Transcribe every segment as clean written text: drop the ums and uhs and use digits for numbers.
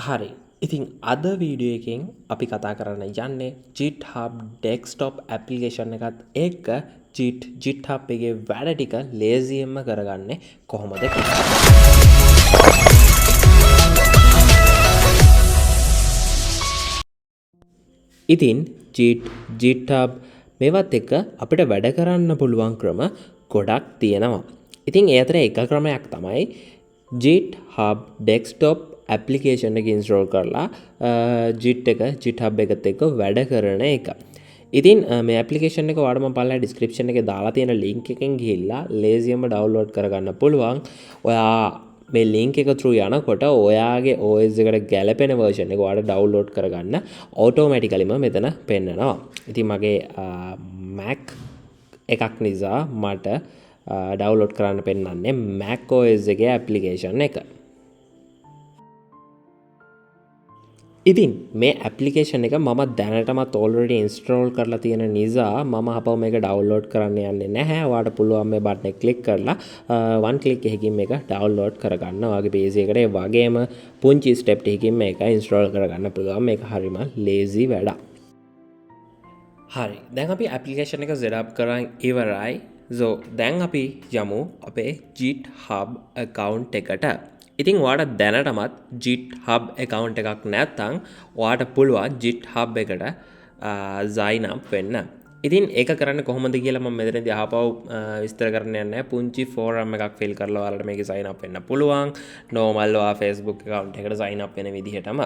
හරි. ඉතින් අද වීඩියෝ එකෙන් අපි කතා කරන්න යන්නේ GitHub Desktop application එකත් එක්ක GitHub එකේ වැඩ ටික ලේසියෙන්ම කරගන්නේ කොහොමද කියලා. ඉතින් GitHub මේවත් එක්ක අපිට වැඩ කරන්න පුළුවන් ක්‍රම ගොඩක් තියෙනවා. ඉතින් ඒ අතර එක ක්‍රමයක් තමයි GitHub Desktop application එක install කරලා GitHub එකත් එක්ක වැඩ කරන එක. ඉතින් මේ application එක ඔයාලට මම පල්ලා description එකේ දාලා තියෙන link එකෙන් ගිහිල්ලා ලේසියෙන්ම download කරගන්න පුළුවන්. ඔයා මේ link එක through යනකොට ඔයාගේ OS එකට ගැලපෙන version එක ඔයාලට download කරගන්න automaticallyම මෙතන පෙන්නනවා. ඉතින් මගේ Mac එකක් නිසා මට download කරන්න පෙන්නන්නේ Mac OS එකේ application එක. ඉතින් මේ application එක මම දැනටමත් already install කරලා තියෙන නිසා මම අපව මේක download කරන්න යන්නේ නැහැ. ඔයාලට පුළුවන් මේ button එක click කරලා one click එකකින් මේක download කරගන්න. ඔයාගේ PC එකට ඒ වගේම පුංචි step එකකින් මේක install කරගන්න පුළුවන්. මේක හරිම lazy වැඩක්. හරි. දැන් අපි application එක set up කරන් ඉවරයි. so දැන් අපි යමු අපේ GitHub account එකට. ඉතින් ඔයාට දැනටමත් GitHub account එකක් නැත්නම් ඔයාට පුළුවන් GitHub එකට sign up වෙන්න. ඉතින් ඒක කරන්න කොහොමද කියලා මම මෙතනදී අහපව විස්තර කරන්න යන්නේ නැහැ. පුංචි ෆෝරම් එකක් fill කරලා ඔයාලට මේකේ sign up වෙන්න පුළුවන්. normal ඔයා Facebook account එකට sign up වෙන විදිහටම.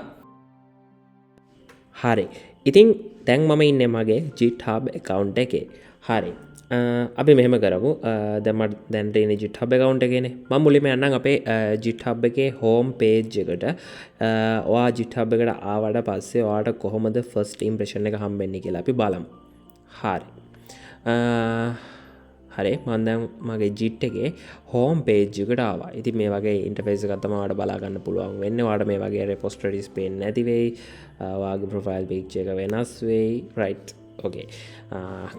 හරි. ඉතින් දැන් මම ඉන්නේ මගේ GitHub account එකේ. හරි. අපි මෙහෙම කරමු. දැන් තියෙන GitHub account එකේනේ. මම මුලින්ම යන්නම් අපේ GitHub එකේ home page එකට. ඔයා GitHub එකට ආවට පස්සේ ඔයාට කොහොමද first impression එක හම්බෙන්නේ කියලා අපි බලමු. හරි. හරි. මම දැන් මගේ Git එකේ home page එකට ආවා. ඉතින් මේ වගේ interface එකක් තමයි ඔයාලට බලා ගන්න පුළුවන් වෙන්නේ. ඔයාලට මේ වගේ repositories පේන්නේ නැති වෙයි. ඔයාගේ profile picture එක වෙනස් වෙයි. right. ඕකේ.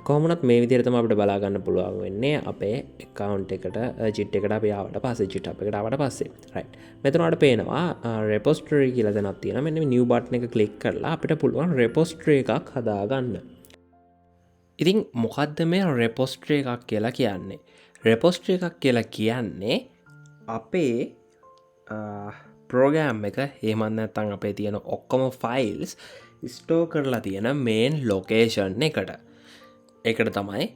කොහොමවත් මේ විදිහට තමයි අපිට බලා ගන්න පුළුවන් වෙන්නේ අපේ account එකට Git එකට අපි ආවට පස්සේ GitHub එකට ආවට පස්සේ. right. මෙතන ඔයාලට පේනවා repository කියලා දෙනක් තියෙනවා. මෙන්න මේ new button එක click කරලා අපිට පුළුවන් repository එකක් හදාගන්න. ඉතින් මොකද්ද මේ repository එකක් කියලා කියන්නේ? repository එකක් කියලා කියන්නේ අපේ program එක එහෙම නැත්නම් අපේ තියෙන ඔක්කොම files ස්ටෝ කරලා තියෙන මේන් ලොකේෂන් එකට. ඒකට තමයි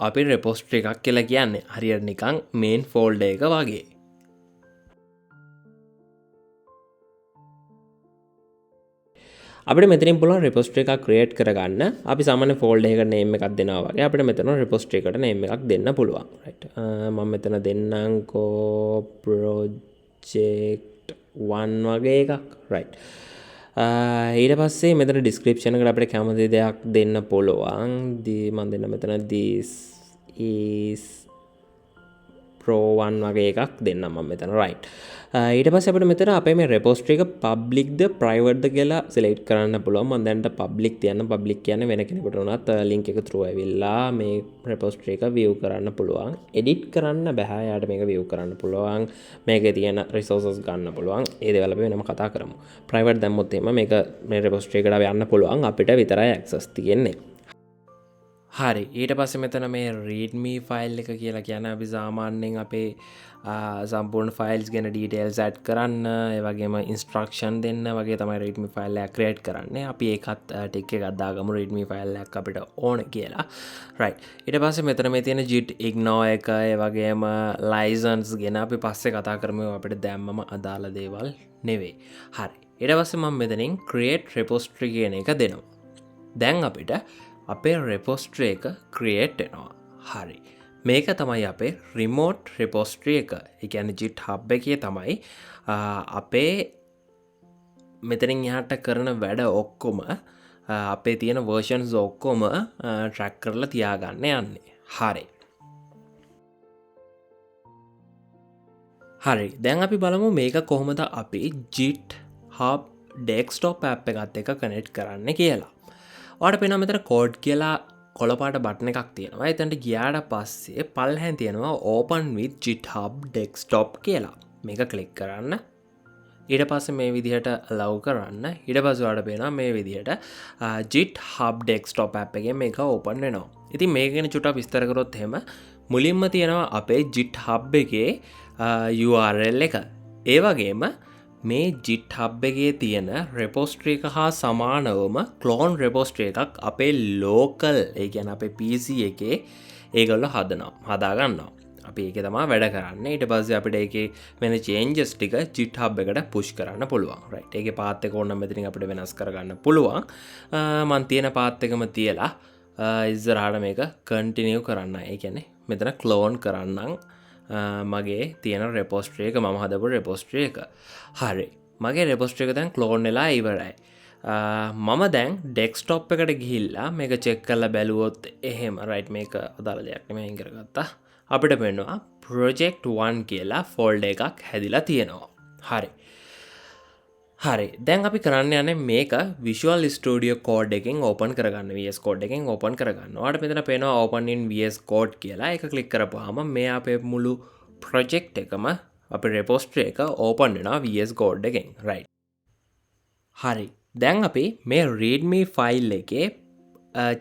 අපි repository එකක් කියලා කියන්නේ. හරියට නිකන් මේන් ෆෝල්ඩර් එක වගේ. අපිට මෙතනින් පුළුවන් repository එකක් create කරගන්න. අපි සාමාන්‍ය ෆෝල්ඩර් එකට name එකක් දෙනවා වගේ අපිට මෙතන repository එකට name එකක් දෙන්න පුළුවන්. right. මම මෙතන දෙන්නම්කෝ project 1 වගේ එකක්. right. ඊට පස්සේ මෙතන description එකට අපිට කැමති දෙයක් දෙන්න පුළුවන්. මම දෙන්න මෙතන this is pro 1 වගේ එකක් දෙන්නම් මම මෙතන. right. ඊට පස්සේ අපිට මෙතන අපේ මේ repository එක public ද private ද කියලා select කරන්න පුළුවන්. මම දැන්ට public තියන්න. public කියන්නේ වෙන කෙනෙකුට උනත් link එක through ඇවිල්ලා මේ repository එක view කරන්න පුළුවන්. edit කරන්න බෑ. යාට මේක view කරන්න පුළුවන්. මේකේ තියෙන resources ගන්න පුළුවන්. ඒ දේවල් අපි වෙනම කතා කරමු. private දැම්මොත් එහෙම මේක මේ repository එකට යන්න පුළුවන්. අපිට විතරයි access තියෙන්නේ. හරි. ඊට පස්සේ මෙතන මේ readme file එක කියලා කියන්නේ අපි සාමාන්‍යයෙන් අපේ සම්පූර්ණ files ගැන details add කරන්න, ඒ වගේම instruction දෙන්න වගේ තමයි readme file එක create කරන්නේ. අපි ඒකත් ටික එකක් දාගමු readme file එකක් අපිට ඕන කියලා. right. ඊට පස්සේ මෙතන මේ තියෙන git ignore එක, ඒ වගේම license ගැන අපි පස්සේ කතා කරමු. අපිට දැම්මම අදාළ දේවල් නෙවෙයි. හරි. ඊට පස්සේ මම මෙතනින් create repository කියන එක දෙනවා. දැන් අපිට අපේ repository එක create වෙනවා. හරි. මේක තමයි අපේ remote repository එක. ඒ කියන්නේ GitHub එකේ තමයි අපේ මෙතනින් එහාට කරන වැඩ ඔක්කොම අපේ තියෙන versions ඔක්කොම track කරලා තියාගන්න යන්නේ. හරි. හරි. දැන් අපි බලමු මේක කොහොමද අපි GitHub Desktop app එකත් එක්ක connect කරන්න කියලා. ඔයාලට පේනවා මෙතන code කියලා කොළපාට බටන් එකක් තියෙනවා. එතනට ගියාට පස්සේ පල්ලෙහෙන් තියෙනවා open with GitHub Desktop කියලා. මේක ක්ලික් කරන්න. ඊට පස්සේ මේ විදිහට allow කරන්න. ඊට පස්සේ ඔයාලට පේනවා මේ විදිහට GitHub Desktop app එකෙන් මේක open වෙනවා. ඉතින් මේක ගැන චුට්ටක් විස්තර කරොත් එහෙම මුලින්ම තියෙනවා අපේ GitHub එකේ URL එක. ඒ වගේම මේ GitHub එකේ තියෙන repository එක හා සමානවම clone repository එකක් අපේ local ඒ කියන්නේ අපේ PC එකේ ඒගොල්ලෝ හදා ගන්නවා. අපි ඒක තමයි වැඩ කරන්නේ. ඊට පස්සේ අපිට ඒකේ වෙන changes ටික GitHub එකට push කරන්න පුළුවන්. right. ඒකේ path එක ඕනනම් මෙතනින් අපිට වෙනස් කරගන්න පුළුවන්. මම තියෙන path එකම තියලා ඉස්සරහට මේක continue කරන්න. ඒ කියන්නේ මෙතන clone කරන්නම් මගේ තියෙන repository එක මම හදපු repository එක. හරි. මගේ repository එක දැන් clone වෙලා ඉවරයි. මම දැන් desktop එකට ගිහිල්ලා මේක check කරලා බැලුවොත් එහෙම right මේක අදාළ දෙයක් නෙමෙයි අයින් කරගත්තා. අපිට පේනවා project 1 කියලා folder එකක් හැදිලා තියෙනවා. හරි. හරි. දැන් අපි කරන්න යන්නේ මේක Visual Studio Code එකෙන් open කරගන්න. VS Code එකෙන් open කරගන්න. ඔයාලට මෙතන පේනවා open in VS Code කියලා. ඒක click කරපුවාම මේ අපේ මුළු project එකම අපේ repository එක open වෙනවා VS Code එකෙන්. right. හරි. දැන් අපි මේ readme file එකේ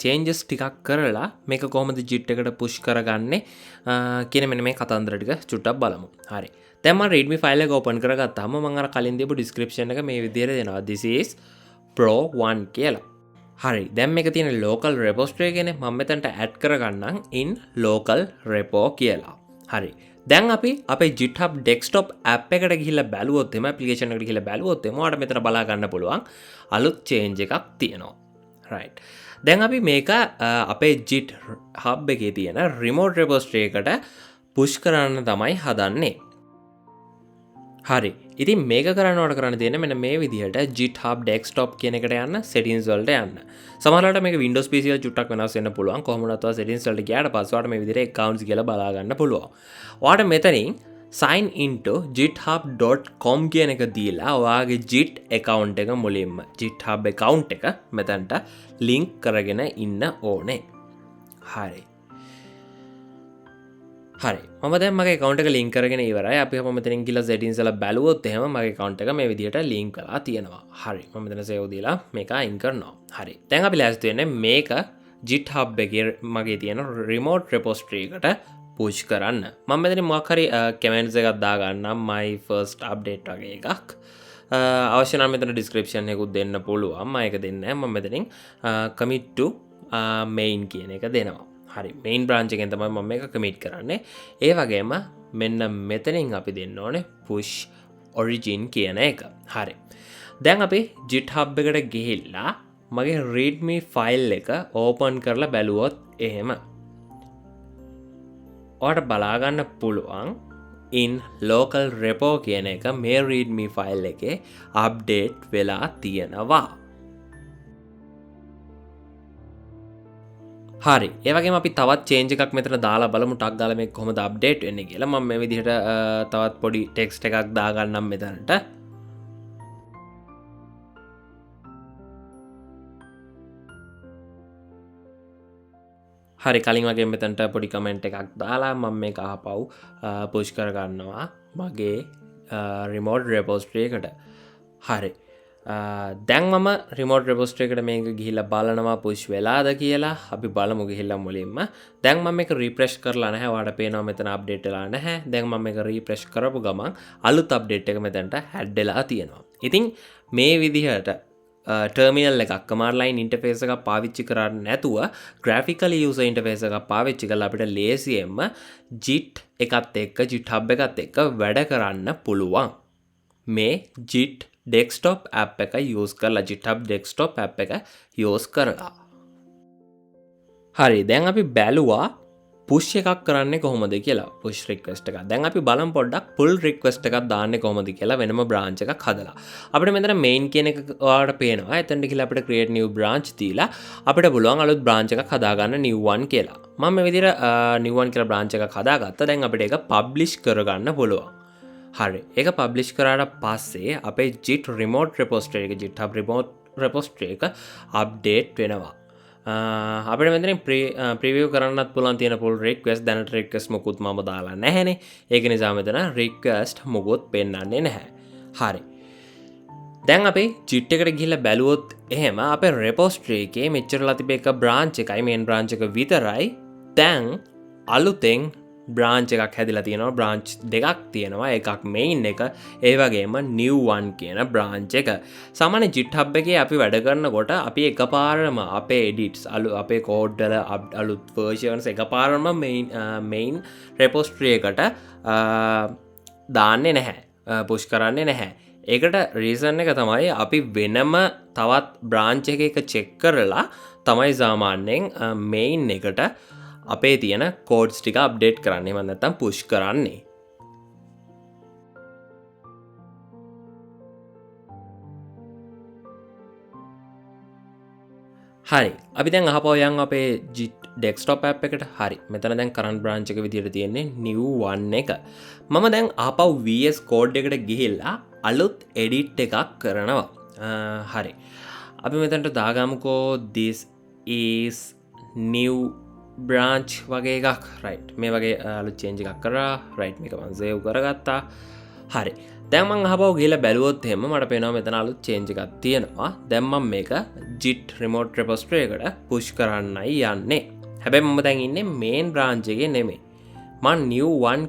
changes ටිකක් කරලා මේක කොහොමද JIT එකට push කරගන්නේ කියන මෙන්න මේ කතන්දර ටික චුට්ටක් බලමු. හරි. දැන් මම readme file එක open කරගත්තාම මම අර කලින් දීපු description එක මේ විදිහට දෙනවා. this is pro 1 කියලා. හරි. දැන් මේක තියෙන local repository එකනේ මම මෙතනට add කරගන්නම් in local repo කියලා. හරි. දැන් අපි අපේ GitHub Desktop app එකට ගිහිල්ලා බැලුවොත් එම application එකට ගිහිල්ලා බැලුවොත් එම ඔයාලට මෙතන බලා ගන්න පුළුවන් අලුත් change එකක් තියෙනවා. right. දැන් අපි මේක අපේ GitHub එකේ තියෙන remote repository එකට push කරන්න තමයි හදන්නේ. හරි. ඉතින් මේක කරන්න ඕන කරන්න තියෙන්නේ මෙන්න මේ විදිහට GitHub Desktop කියන එකට යන්න settings වලට යන්න. සමහරවිට මේක Windows PC වල චුට්ටක් වෙනස් වෙන්න පුළුවන්. කොහොමද ඔයාලා settings වලට ගියාට පස්සේ ඔයාලට මේ විදිහට accounts කියලා බලා ගන්න පුළුවන්. ඔයාලට මෙතනින් sign into github.com කියන එක දීලා ඔයාගේ Git account එක මුලින්ම GitHub account එක මෙතනට link කරගෙන ඉන්න ඕනේ. හරි. හරි. මම දැන් මගේ account එක link කරගෙන ඉවරයි. අපි අප මෙතනින් ගිහලා settings වල බැලුවොත් එහෙම මගේ account එක මේ විදිහට link කරලා තියෙනවා. හරි. මම මෙතන save දීලා මේක අයින් කරනවා. හරි. දැන් අපි ලෑස්ති වෙන්නේ මේක GitHub එකේ මගේ තියෙන remote repository එකට push කරන්න. මම මෙතන මොකක් හරි comments එකක් දාගන්නම් my first update වගේ එකක්. අවශ්‍ය නම් මෙතන description එකකුත් දෙන්න පුළුවන්. මම ඒක දෙන්නේ නැහැ. මම මෙතනින් commit to main කියන එක දෙනවා. හරි. main branch එකෙන් තමයි මම මේක commit කරන්නේ. ඒ වගේම මෙන්න මෙතනින් අපි දෙන්න ඕනේ push origin කියන එක. හරි. දැන් අපි GitHub එකට ගිහිල්ලා මගේ readme file එක open කරලා බැලුවොත් එහෙම ඔයාලට බලා ගන්න පුළුවන් in local repo කියන එක මේ readme file එකේ update වෙලා තියෙනවා. හරි. ඒ වගේම අපි තවත් change එකක් මෙතන දාලා බලමු ටක් ගාලා මේක කොහොමද update වෙන්නේ කියලා. මම මේ විදිහට තවත් පොඩි text එකක් දාගන්නම් මෙතනට. හරි. කලින් වගේ මෙතනට පොඩි comment එකක් දාලා මම මේක ආපහු push කරගන්නවා මගේ remote repository එකට. හරි. දැන් මම remote repository එකට මේක ගිහිල්ලා බලනවා push වෙලාද කියලා. අපි බලමු ගිහිල්ලා මුලින්ම. දැන් මම මේක refresh කරලා නැහැ. ඔයාලට පේනවා මෙතන update වෙලා නැහැ. දැන් මම මේක refresh කරපු ගමන් අලුත් update එක මෙතනට add වෙලා තියෙනවා. ඉතින් මේ විදිහට terminal එකක් command line interface එකක් පාවිච්චි කරන්නේ නැතුව graphical user interface එකක් පාවිච්චි කරලා අපිට ලේසියෙන්ම Git එකත් එක්ක GitHub එකත් එක්ක වැඩ කරන්න පුළුවන්. මේ Git desktop app එක use කරලා GitHub desktop app එක use කරලා. හරි. දැන් අපි බැලුවා push එකක් කරන්නේ කොහොමද කියලා. push request එකක්. දැන් අපි බලමු පොඩ්ඩක් pull request එකක් දාන්නේ කොහොමද කියලා වෙනම branch එකක් හදලා. අපිට මෙතන main කියන එක ඔයාලට පේනවා. එතනට ගිහලා අපිට create new branch දීලා අපිට පුළුවන් අලුත් branch එකක් හදාගන්න new one කියලා. මම මේ විදිහට new one කියලා branch එකක් හදාගත්තා. දැන් අපිට ඒක publish කරගන්න පුළුවන්. හරි. ඒක publish කරාට පස්සේ අපේ Git remote repository එක GitHub remote repository එක update වෙනවා. අපිට මෙතනින් preview කරන්නත් පුළුවන් තියෙන pull request දැනට request මොකුත් මම දාලා නැහැනේ. ඒක නිසා මෙතන request මොකුත් පෙන්වන්නේ නැහැ. හරි. දැන් අපේ ජිට් එකට ගිහිල්ලා බැලුවොත් එහෙම අපේ රෙපොස්ටරි එකේ මෙච්චරලා තිබෙ එක බ්‍රාන්ච් එකයි මේන් බ්‍රාන්ච් එක විතරයි. දැන් අලුතෙන් බ්‍රාන්ච් එකක් හැදිලා තියෙනවා. බ්‍රාන්ච් දෙකක් තියෙනවා. එකක් මෙයින් එක, ඒ වගේම new one කියන බ්‍රාන්ච් එක. සාමාන්‍ය GitHub එකේ අපි වැඩ කරනකොට අපි එකපාරම අපේ edits අපේ කෝඩ් වල අලුත් versions එකපාරම main repository එකට දාන්නේ නැහැ. පුෂ් කරන්නේ නැහැ. ඒකට රීසන් එක තමයි අපි වෙනම තවත් බ්‍රාන්ච් එක චෙක් කරලා තමයි සාමාන්‍යයෙන් මේන් එකට අපේ තියෙන කෝඩ්ස් ටික අප්ඩේට් කරන්නේ. එහෙම නැත්නම් පුෂ් කරන්නේ. හරි, අපි දැන් අහපුවා යන් අපේ Git desktop app එකට. හරි, මෙතන දැන් current branch එක විදියට තියෙන්නේ new one එක. මම දැන් ආපහු VS code එකට ගිහිල්ලා අලුත් edit එකක් කරනවා. හරි, අපි මෙතනට දාගමුකෝ this is new branch වගේ එකක්. right, මේ වගේ අලුත් change එකක් කරා. right, මේක මම save කරගත්තා. හරි, දැන් මං අහපහු ගිහලා බැලුවොත් එහෙම මට පේනවා මෙතන අලුත් change එකක් තියෙනවා. දැන් මම මේක Git remote repository එකට push කරන්නයි යන්නේ. හැබැයි මම දැන් ඉන්නේ main branch එකේ නෙමෙයි. මම new one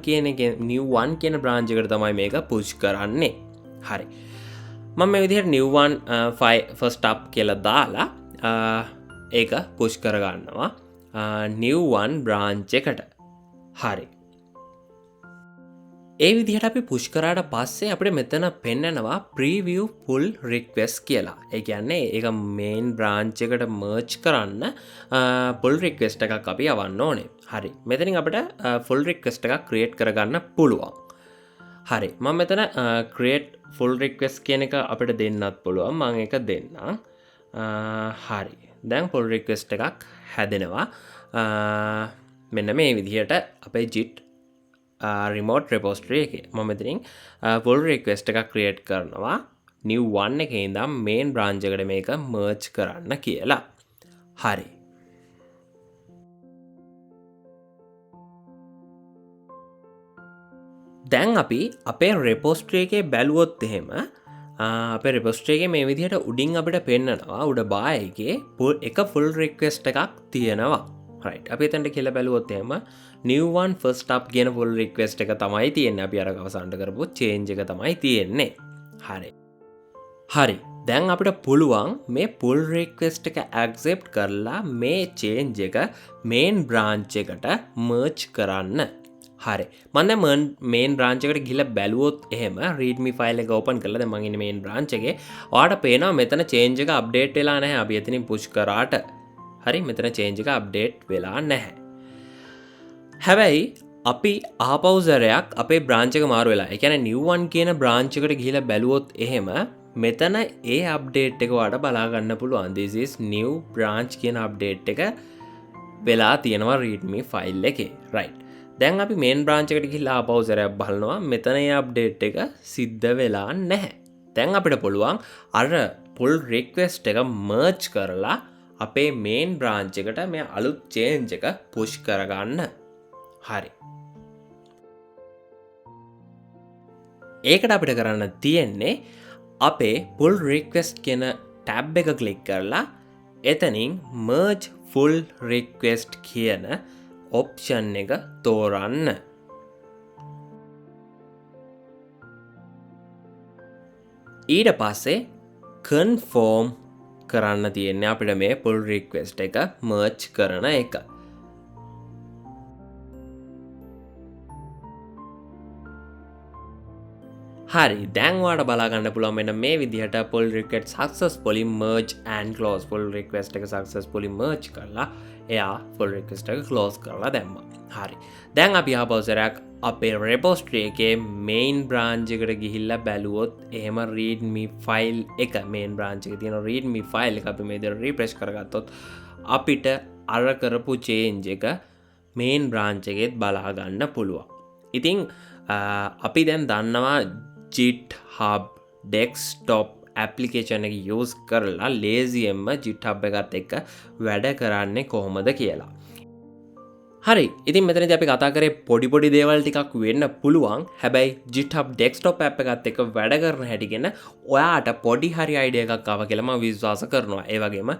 කියන branch එකට තමයි මේක push කරන්නේ. හරි, මම මේ විදිහට new one first up කියලා දාලා ඒක push කරගන්නවා new one branch එකට. හරි, ඒ විදිහට අපි පුෂ් කරාට පස්සේ අපිට මෙතන පෙන්නනවා preview pull request කියලා. ඒ කියන්නේ ඒක main branch එකට merge කරන්න pull request එකක් අපි යවන්න ඕනේ. හරි, මෙතනින් අපිට full request එකක් create කරගන්න පුළුවන්. හරි, මම මෙතන create full request කියන එක අපිට දෙන්නත් පුළුවන්. මම ඒක දෙන්නම්. හරි, දැන් pull request එකක් හැදෙනවා. මෙන්න මේ විදිහට අපේ Git remote repository එකේ මම මෙතනින් pull request එකක් create කරනවා new one එකේ ඉඳන් main branch එකට මේක merge කරන්න කියලා. හරි, දැන් අපි අපේ repository එකේ බැලුවොත් එහෙම අපේ repository එකේ මේ විදිහට උඩින් අපිට පෙන්නනවා උඩ bar එකේ එක full request එකක් තියෙනවා. right, අපි එතනට කියලා බැලුවොත් එහෙම new one first up කියන pull request එක තමයි තියෙන්නේ. අපි අර අවසන්ට කරපු change එක තමයි තියෙන්නේ. හරි, දැන් අපිට පුළුවන් මේ pull request එක accept කරලා මේ change එක main branch එකට merge කරන්න. හරි, මම දැන් main branch එකට ගිහලා බැලුවොත් එහෙම readme file එක open කරලා දැන් මම ඉන්නේ main branch එකේ. ඔයාලට පේනවා මෙතන change එක update වෙලා නැහැ. අපි එතනින් push කරාට හරි, මෙතන change එක update වෙලා නැහැ. හැබැයි අපි ආපෞසරයක් අපේ බ්‍රාන්ච් එක මාරු වෙලා. ඒ කියන්නේ new one කියන බ්‍රාන්ච් එකට ගිහිලා බැලුවොත් එහෙම මෙතන ඒ අප්ඩේට් එක ඔයාලට බලා ගන්න පුළුවන්. this is new branch කියන අප්ඩේට් එක වෙලා තියෙනවා readme file එකේ. right, දැන් අපි main branch එකට ගිහිල්ලා ආපෞසරයක් බලනවා. මෙතන ඒ අප්ඩේට් එක සිද්ධ වෙලා නැහැ. දැන් අපිට පුළුවන් අර pull request එක merge කරලා අපේ main branch එකට මේ අලුත් change එක push කරගන්න. හරි, ඒකට අපිට කරන්න තියෙන්නේ අපේ pull request කියන tab එක click කරලා එතනින් merge full request කියන option එක තෝරන්න. ඊට පස්සේ confirm කරන්න තියෙන්නේ අපිට මේ pull request එක merge කරන එක. හරි, දැන් ඔයාලට බලා ගන්න පුළුවන් මෙන්න මේ විදිහට pull request successfully merge and close. pull request එක successfully merge කරලා එයා pull request එක close කරලා දැම්මා. හරි, දැන් අපි ආපෞසරයක් අපේ repository එකේ main branch එකට ගිහිල්ලා බැලුවොත් එහෙම readme file එක main branch එකේ තියෙන readme file එක අපි මේ විදිහට refresh කරගත්තොත් අපිට අර කරපු change එක main branch එකේත් බලා ගන්න පුළුවන්. ඉතින් අපි දැන් දන්නවා GitHub Desktop application එක use කරලා lazyයෙන්ම GitHub එකත් එක්ක වැඩ කරන්නේ කොහොමද කියලා. හරි ඉතින් මෙතනදී අපි කතා කරේ පොඩි දේවල් ටිකක් වෙන්න පුළුවන්. හැබැයි GitHub Desktop app එකත් එක්ක වැඩ කරන හැටි ගැන ඔයාට පොඩි හරි අයිඩියා එකක් ආවා කියලා මම විශ්වාස කරනවා. ඒ වගේම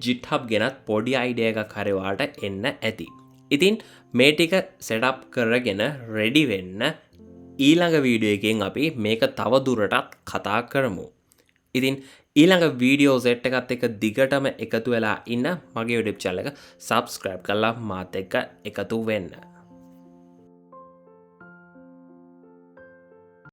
GitHub ගැනත් පොඩි අයිඩියා එකක් හරි ඔයාට එන්න ඇති. ඉතින් මේ ටික setup කරගෙන ready වෙන්න ඊළඟ වීඩියෝ එකෙන් අපි මේක තව දුරටත් කතා කරමු. ඉතින් ඊළඟ වීඩියෝ සෙට් එකත් එක්ක දිගටම එකතු වෙලා ඉන්න මගේ YouTube channel එක subscribe කරලා මාත් එක්ක එකතු වෙන්න.